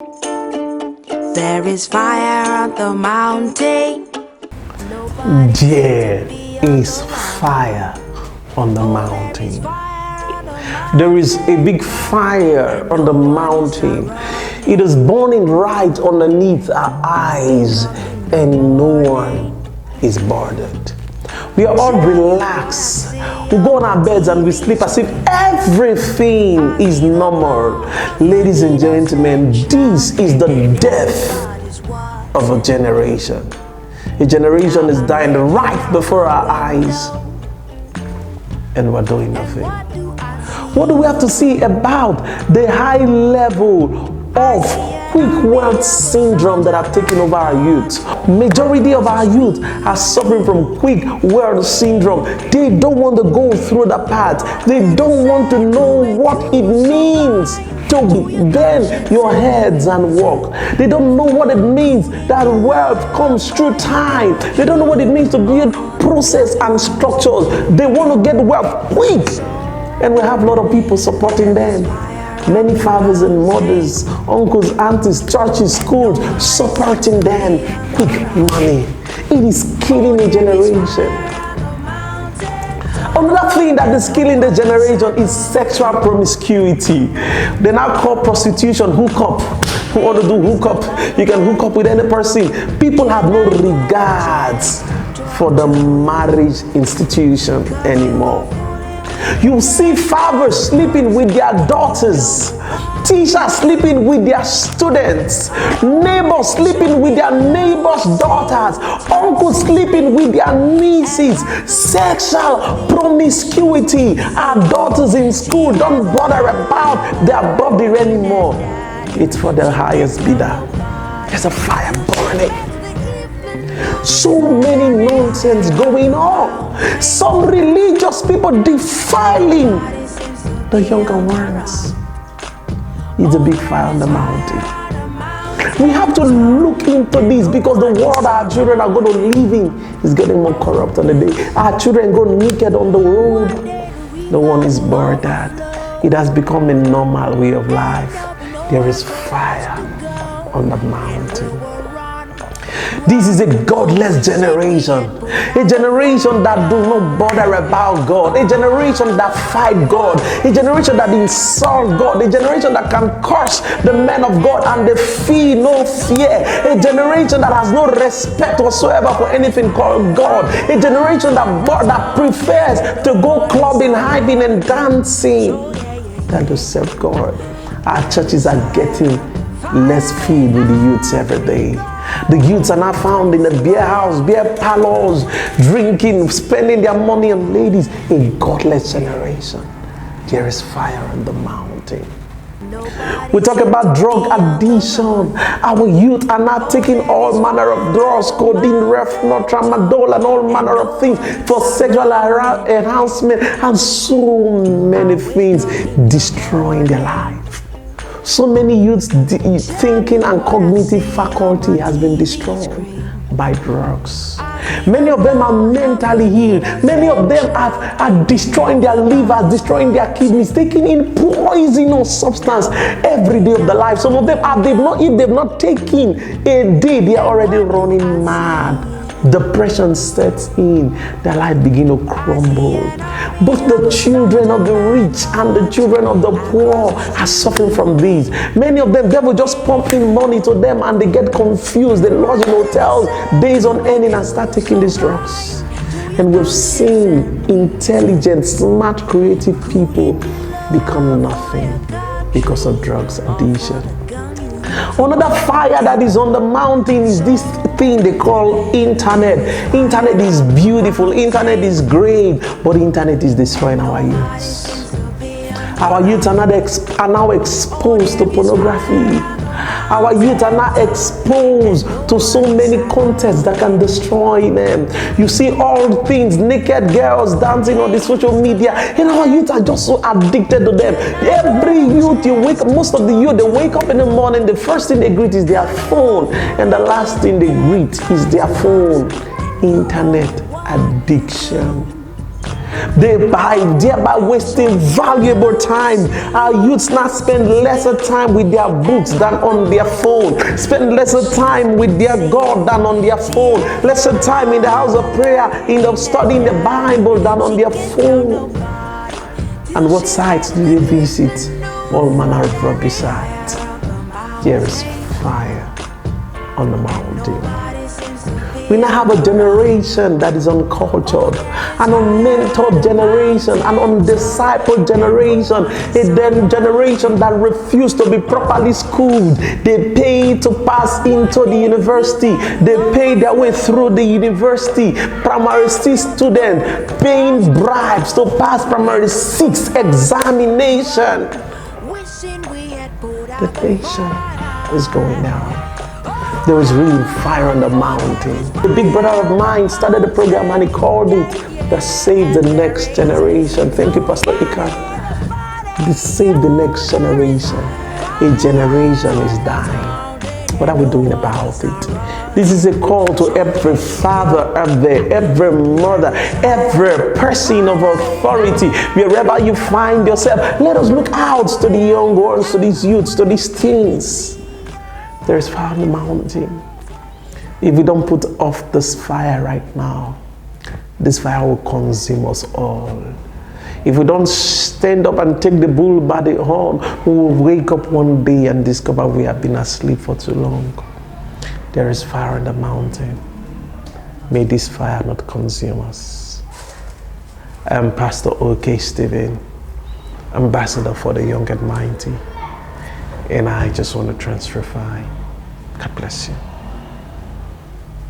There is fire on the mountain. There is fire on the mountain. There is a big fire on the mountain. It is burning right underneath our eyes, and no one is bothered. We are all relaxed. We go on our beds and we sleep as if everything is normal. Ladies and gentlemen, this is the death of a generation. A generation is dying right before our eyes, and we're doing nothing. What do we have to say about the high level of quick wealth syndrome that have taken over our youth? Majority of our youth are suffering from quick wealth syndrome. They don't want to go through the path. They don't want to know what it means to bend your heads and walk. They don't know what it means that wealth comes through time. They don't know what it means to build process and structures. They want to get wealth quick, and we have a lot of people supporting them. Many fathers and mothers, uncles, aunties, churches, schools supporting them. Quick money. It is killing a generation. Another thing that is killing the generation is sexual promiscuity. They now call prostitution hookup. Who want to do hookup? You can hook up with any person. People have no regards for the marriage institution anymore. You see fathers sleeping with their daughters, teachers sleeping with their students, neighbors sleeping with their neighbors' daughters, uncles sleeping with their nieces. Sexual promiscuity. Our daughters in school don't bother about their body anymore. It's for the highest bidder. There's a fire burning. So many nonsense going on. Some religious people defiling the younger ones. It's a big fire on the mountain. We have to look into this, because the world our children are going to live in is getting more corrupt on the day. Our children go naked on the road. No one is bothered. It has become a normal way of life. There is fire on the mountain. This is a godless generation. A generation that do not bother about God. A generation that fight God. A generation that insult God. A generation that can curse the men of God and they feel no fear. A generation that has no respect whatsoever for anything called God. A generation that prefers to go clubbing, hiding and dancing than to serve God. Our churches are getting less filled with the youths every day. The youths are now found in the beer house, beer parlors, drinking, spending their money on ladies. A godless generation. There is fire on the mountain. We talk about drug addiction. Our youth are now taking all manner of drugs, codeine, Refenol, tramadol, and all manner of things for sexual enhancement, and so many things, destroying their life. So many youths' thinking and cognitive faculty has been destroyed by drugs. Many of them are mentally healed. Many of them are destroying their livers, destroying their kidneys, taking in poisonous substance every day of their life. Some of them, if they've not taken a day, they are already running mad. Depression sets in, their life begin to crumble. Both the children of the rich and the children of the poor are suffering from this. Many of them, they will just pump in money to them and they get confused. They lodge in hotels days on end and start taking these drugs. And we've seen intelligent, smart, creative people become nothing because of drugs addiction. Another fire that is on the mountain is this thing they call internet. Internet is beautiful, internet is great, but internet is destroying our youths. Our youths are now exposed to pornography. Our youth are now exposed to so many contents that can destroy them. You see all things, naked girls dancing on the social media, and our youth are just so addicted to them. Every youth, most of the youth, they wake up in the morning, the first thing they greet is their phone, and the last thing they greet is their phone. Internet addiction. thereby wasting valuable time. Our youths now spend lesser time with their books than on their phone, spend lesser time with their God than on their phone, lesser time in the house of prayer, in the studying the Bible than on their phone. And what sites do they visit? All manner of rubbish sites. There is fire on the mountain. We now have a generation that is uncultured, an unmentored generation, an undiscipled generation, a generation that refused to be properly schooled. They pay to pass into the university. They pay their way through the university. Primary 6 students paying bribes to pass primary 6 examination. The nation is going down. There is really fire on the mountain. The big brother of mine started the program and he called it the Save the Next Generation. Thank you, Pastor Ikan. The Save the Next Generation. A generation is dying. What are we doing about it? This is a call to every father out there, every mother, every person of authority, wherever you find yourself. Let us look out to the young ones, to these youths, to these teens. There is fire on the mountain. If we don't put off this fire right now, this fire will consume us all. If we don't stand up and take the bull by the horn, we will wake up one day and discover we have been asleep for too long. There is fire on the mountain. May this fire not consume us. I am Pastor O.K. Stephen, ambassador for the young and mighty. And I just want to transfer fire. God bless you.